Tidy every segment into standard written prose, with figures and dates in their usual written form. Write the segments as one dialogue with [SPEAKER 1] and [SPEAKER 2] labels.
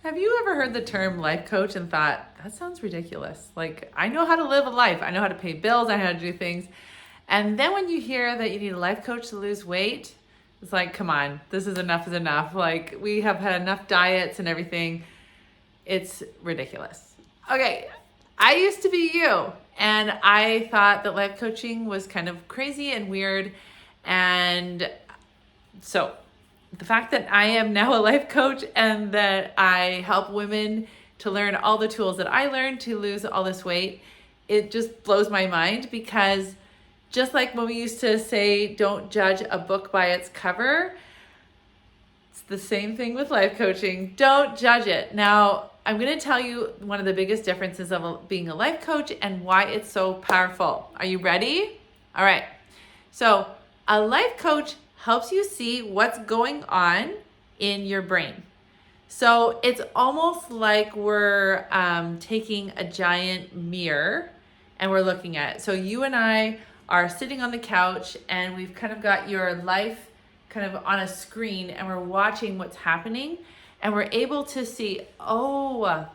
[SPEAKER 1] Have you ever heard the term life coach and thought, that sounds ridiculous? Like, I know how to live a life. I know how to pay bills. I know how to do things. And then when you hear that you need a life coach to lose weight, it's like, come on, this is enough. Like, we have had enough diets and everything. It's ridiculous. Okay, I used to be you. And I thought that life coaching was kind of crazy and weird. And so the fact that I am now a life coach and that I help women to learn all the tools that I learned to lose all this weight, it just blows my mind, because just like when we used to say, don't judge a book by its cover, it's the same thing with life coaching. Don't judge it. Now, I'm going to tell you one of the biggest differences of being a life coach and why it's so powerful. Are you ready? All right. So a life coach helps you see what's going on in your brain. So it's almost like we're taking a giant mirror and we're looking at it. So you and I are sitting on the couch and we've kind of got your life kind of on a screen and we're watching what's happening, and we're able to see, oh,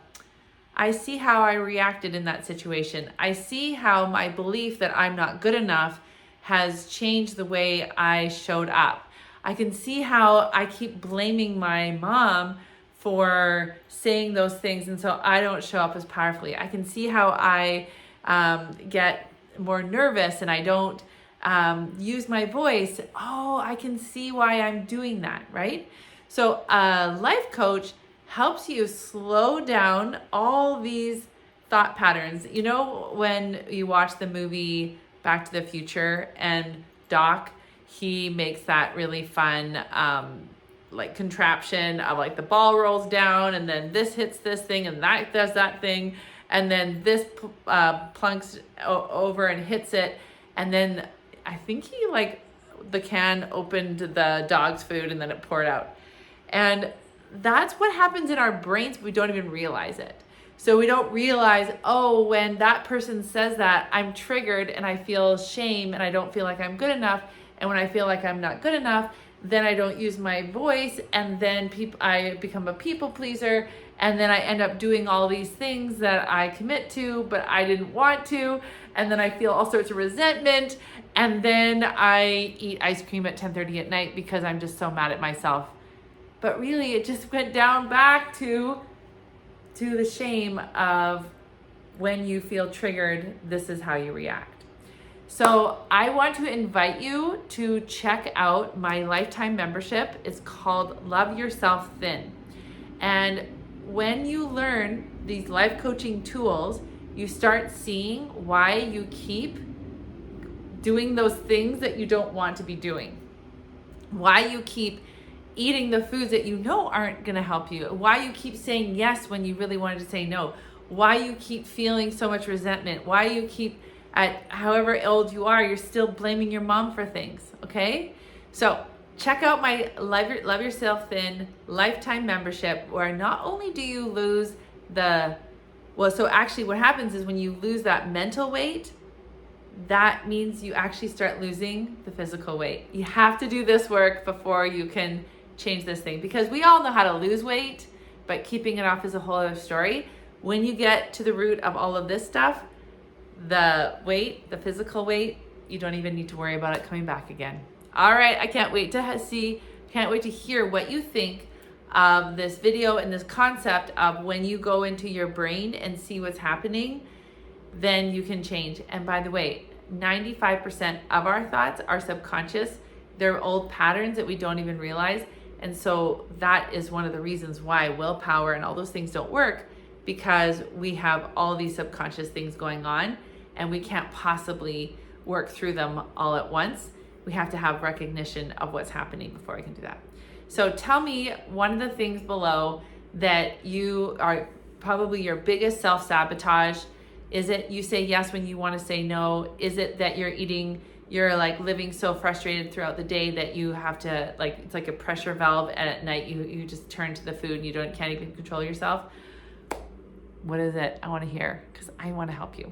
[SPEAKER 1] I see how I reacted in that situation. I see how my belief that I'm not good enough has changed the way I showed up. I can see how I keep blaming my mom for saying those things, and so I don't show up as powerfully. I can see how I get more nervous and I don't use my voice. Oh, I can see why I'm doing that, right? So a life coach helps you slow down all these thought patterns. You know, when you watch the movie Back to the Future and Doc, he makes that really fun like contraption of like the ball rolls down and then this hits this thing and that does that thing and then this plunks over and hits it, and then I think he like the can opened the dog's food and then it poured out. And that's what happens in our brains. We don't even realize it. So we don't realize, oh, when that person says that, I'm triggered and I feel shame and I don't feel like I'm good enough. And when I feel like I'm not good enough, then I don't use my voice, and then I become a people pleaser, and then I end up doing all these things that I commit to, but I didn't want to, and then I feel all sorts of resentment, and then I eat ice cream at 10:30 at night because I'm just so mad at myself. But really, it just went down back to the shame of when you feel triggered, this is how you react. So I want to invite you to check out my lifetime membership. It's called Love Yourself Thin. And when you learn these life coaching tools, you start seeing why you keep doing those things that you don't want to be doing, why you keep eating the foods that you know aren't going to help you, why you keep saying yes when you really wanted to say no, why you keep feeling so much resentment, why you keep, at however old you are, you're still blaming your mom for things, okay? So check out my Love Yourself Thin lifetime membership, where not only do you lose so actually what happens is when you lose that mental weight, that means you actually start losing the physical weight. You have to do this work before you can change this thing, because we all know how to lose weight, but keeping it off is a whole other story. When you get to the root of all of this stuff, the weight, the physical weight, you don't even need to worry about it coming back again. All right, I can't wait to hear what you think of this video and this concept of when you go into your brain and see what's happening, then you can change. And by the way, 95% of our thoughts are subconscious. They're old patterns that we don't even realize. And so that is one of the reasons why willpower and all those things don't work, because we have all these subconscious things going on and we can't possibly work through them all at once. We have to have recognition of what's happening before we can do that. So tell me one of the things below that you are probably your biggest self-sabotage. Is it you say yes when you want to say no? Is it that you're like living so frustrated throughout the day that you have to, like, it's like a pressure valve, and at night you just turn to the food and you can't even control yourself? What is it? I want to hear, because I want to help you.